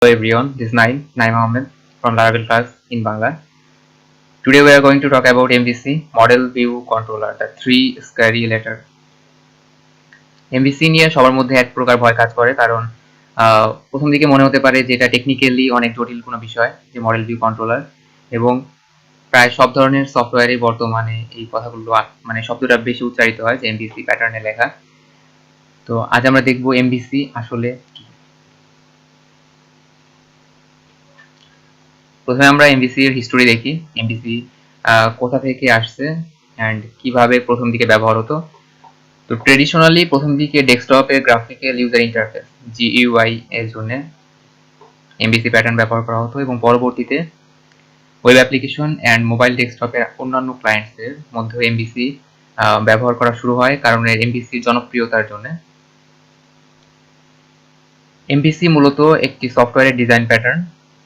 everyone, this is Naim Ahmed from Laravel class in Bangla. Today we are going to talk about MVC, Model View Controller, the 3 scary letter. MVC নিয়ে সবার মধ্যে এক প্রকার ভয় কাজ করে, কারণ প্রথম দিকে মনে হতে পারে যে এটা টেকনিক্যালি অনেক জটিল কোনো বিষয়, যে মডেল ভিউ কন্ট্রোলার, এবং প্রায় সব ধরনের সফটওয়্যারে বর্তমানে এই কথাগুলো মানে শব্দটা বেশি উচ্চারিত হয়, যে MVC প্যাটার্নে লেখা। তো আজ আমরা দেখব MVC আসলে কি। প্রথমে আমরা MVC এর হিস্টোরি দেখি, MVC কোথা থেকে আসছে অ্যান্ড কিভাবে প্রথম দিকে ব্যবহার হতো। তো ট্রেডিশনালি প্রথম দিকে ডেস্কটপে গ্রাফিক্যাল ইউজার ইন্টারফেস GUI এর জন্য MVC প্যাটার্ন ব্যবহার করা হতো, এবং পরবর্তীতে ওয়েব অ্যাপ্লিকেশন অ্যান্ড মোবাইল ডেস্কটপের অন্যান্য ক্লায়েন্টসের মধ্যে MVC ব্যবহার করা শুরু হয়, কারণ MVC জনপ্রিয়তার জন্য। MVC মূলত একটি সফটওয়্যারের ডিজাইন প্যাটার্ন,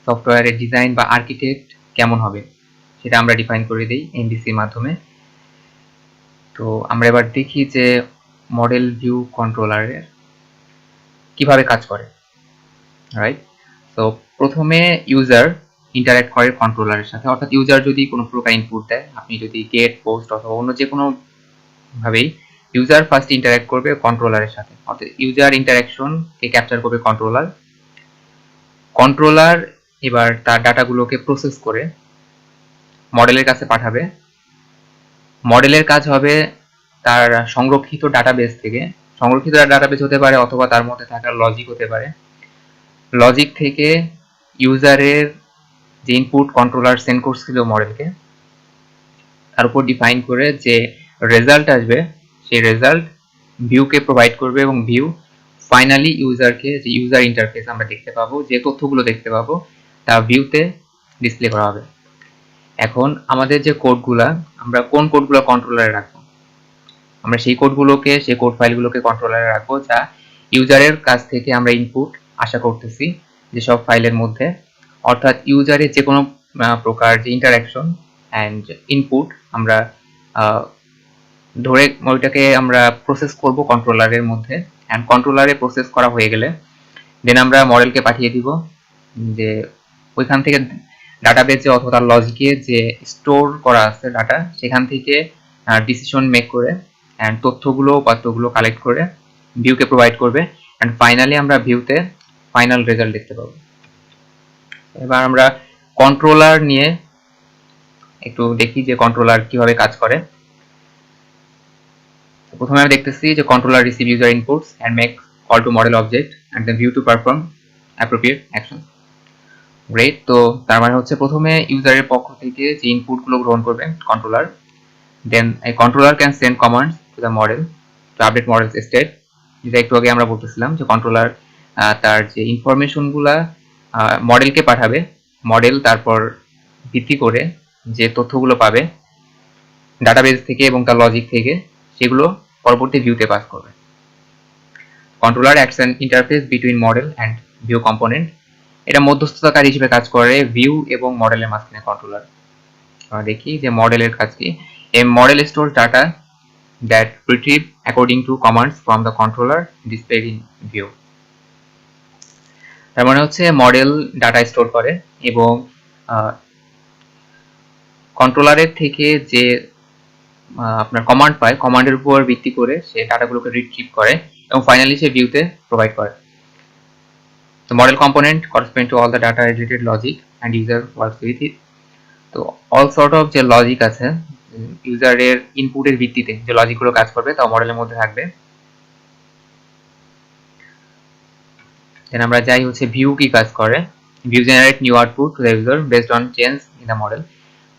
সফটওয়্যারের ডিজাইন বা আর্কিটেক্ট কেমন হবে সেটা আমরা ডিফাইন করে দিই MVCর মাধ্যমে। তো আমরা এবার দেখি যে মডেল ভিউ কন্ট্রোলারের কিভাবে কাজ করে, রাইট। তো প্রথমে ইউজার ইন্টারঅ্যাক্ট করে কন্ট্রোলারের সাথে, অর্থাৎ ইউজার যদি কোনো প্রকার ইনপুট দেয়, আপনি যদি গেট, পোস্ট অথবা অন্য যে কোনো ভাবেই ইউজার ফার্স্ট ইন্টারঅ্যাক্ট করবে কন্ট্রোলারের সাথে, অর্থাৎ ইউজার ইন্টারঅ্যাকশনকে ক্যাপচার করবে কন্ট্রোলার এবার তার ডাটাগুলোকে প্রসেস করে মডেলের কাছে পাঠাবে। মডেলের কাজ হবে তার সংরক্ষিত ডাটাবেস থেকে, সংরক্ষিত ডাটাবেস হতে পারে অথবা তার মধ্যে থাকা লজিক হতে পারে, লজিক থেকে ইউজারের যে ইনপুট কন্ট্রোলার সেন্ড করছিল মডেলকে, তার উপর ডিফাইন করে যে রেজাল্ট আসবে সেই রেজাল্ট ভিউকে প্রোভাইড করবে, এবং ভিউ ফাইনালি ইউজারকে যে ইউজার ইন্টারফেস আমরা দেখতে পাবো, যে তথ্যগুলো দেখতে পাবো তা ভিউতে ডিসপ্লে করা হবে। এখন আমাদের যে কোডগুলা, আমরা কোন কোডগুলো কন্ট্রোলারে রাখবো, আমরা সেই কোডগুলোকে, সেই কোড ফাইলগুলোকে কন্ট্রোলারে রাখবো, যা ইউজারের কাছ থেকে আমরা ইনপুট আশা করতেছি যেসব ফাইলের মধ্যে, অর্থাৎ ইউজারের যে কোনো প্রকার যে ইন্টারাকশন অ্যান্ড ইনপুট আমরা ধরে ওইটাকে আমরা প্রসেস করব কন্ট্রোলারের মধ্যে, অ্যান্ড কন্ট্রোলারে প্রসেস করা হয়ে গেলে দেন আমরা মডেলকে পাঠিয়ে দিব যে ওইখান থেকে ডাটাবেসে অথবা তার লজিকে যে স্টোর করা আছে ডাটা, সেখান থেকে ডিসিশন মেক করে অ্যান্ড তথ্যগুলো উপাত্তগুলো কালেক্ট করে ভিউকে প্রোভাইড করবে, অ্যান্ড ফাইনালি আমরা ভিউতে ফাইনাল রেজাল্ট দেখতে পাবো। এবার আমরা কন্ট্রোলার নিয়ে একটু দেখি যে কন্ট্রোলার কিভাবে কাজ করে। প্রথমে আমরা দেখতেছি যে controller receive user inputs and make call to model object and the view to perform appropriate action. Great. তো তার মানে হচ্ছে প্রথমে ইউজারের পক্ষ থেকে যে ইনপুটগুলো গ্রহণ করবে controller, then a controller can send commands to the model to update model's state, যেটা একটু আগে আমরা বলতেছিলাম যে কন্ট্রোলার তার যে ইনফরমেশনগুলা মডেলকে পাঠাবে, মডেল তারপর ভিত্তি করে যে তথ্যগুলো পাবে ডাটাবেস থেকে এবং তার লজিক থেকে, সেগুলো পরবর্তী ভিউতে পাস করবে। Controller acts an interface between model and view component, এটা মধ্যস্থতাকারী হিসেবে কাজ করে ভিউ এবং মডেলের মাঝখানে কন্ট্রোলার। আমরা দেখি যে মডেলের কাজ কি। A model stores data that retrieve according to commands from the controller displayed in view. তার মানে হচ্ছে মডেল ডাটা স্টোর করে এবং কন্ট্রোলারের থেকে যে আপনার কমান্ড পায়, কমান্ডের উপর ভিত্তি করে সে ডাটাগুলোকে রিট্রিভ করে এবং ফাইনালি সে ভিউতে প্রোভাইড করে। তো model component correspond to all the data related logic and user works with it. তো অল সর্ট অফ যে লজিক আছে ইউজারের ইনপুটের ভিত্তিতে যে লজিকগুলো কাজ করবে তা মডেলের মধ্যে থাকবে। দেন আমরা যাই হচ্ছে ভিউ কি কাজ করে। View generate new output to the user based on change in the model.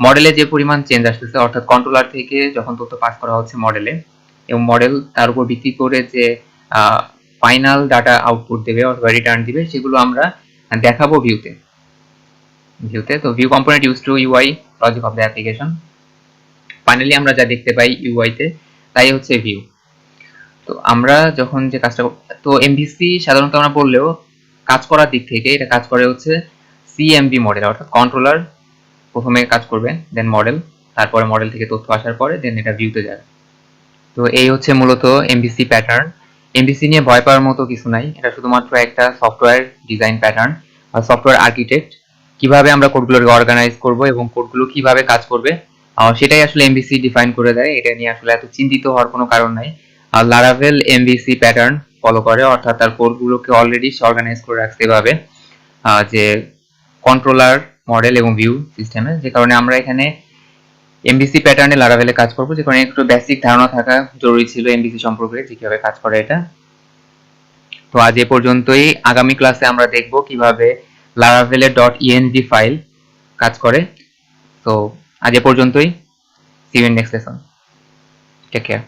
মডেলে যে পরিমাণ চেঞ্জ আসতেছে, অর্থাৎ কন্ট্রোলার থেকে যখন তথ্য পাস করা হচ্ছে মডেলে, এবং মডেল তার উপর ভিত্তি করে যে ফাইনাল ডাটা আউটপুট দেবে অথবা রিটার্ন দিবে, সেগুলো আমরা দেখাবো ভিউতে। তো view component use to UI logic of the application. Finally আমরা যা দেখতে পাই ইউআইতে তাই হচ্ছে ভিউ। তো আমরা যখন যে কাজটা, তো এমভিসি সাধারণত আমরা বললেও কাজ করার দিক থেকে এটা কাজ করে হচ্ছে সিএমভি মডেল, অর্থাৎ কন্ট্রোলার প্রথমে কাজ করবে, দেন মডেল, তারপরে মডেল থেকে তথ্য আসার পরে দেন এটা ভিউতে যাবে। তো এই হচ্ছে মূলত এমভিসি প্যাটার্ন। এমভিসি নিয়ে ভয় পাওয়ার মতো কিছু নাই, এটা শুধুমাত্র একটা software design pattern. Software architect, কিভাবে আমরা কোডগুলোকে অর্গানাইজ করব এবং কোডগুলো কিভাবে কাজ করবে সেটাই আসলে এমভিসি ডিফাইন করে দেয়। এটা নিয়ে আসলে এত চিন্তিত হওয়ার কোনো কারণ নাই। আর লারাভেল এমভিসি প্যাটার্ন ফলো করে, অর্থাৎ তার কোডগুলোকে অলরেডি অর্গানাইজ করে রাখতে এভাবে যে কন্ট্রোলার, মডেল এবং ভিউ সিস্টেমে, যে কারণে আমরা এখানে এমভিসি প্যাটার্নে লারাভেলে কাজ করবো, যে কারণে একটু বেসিক ধারণা থাকা জরুরি ছিল এমভিসি সম্পর্কে, যে কিভাবে কাজ করে এটা। তো আজ এ পর্যন্তই। আগামী ক্লাসে আমরা দেখব কিভাবে লারাভেলের .env ফাইল কাজ করে। তো আজ এ পর্যন্তই। See you in next lesson. Take care.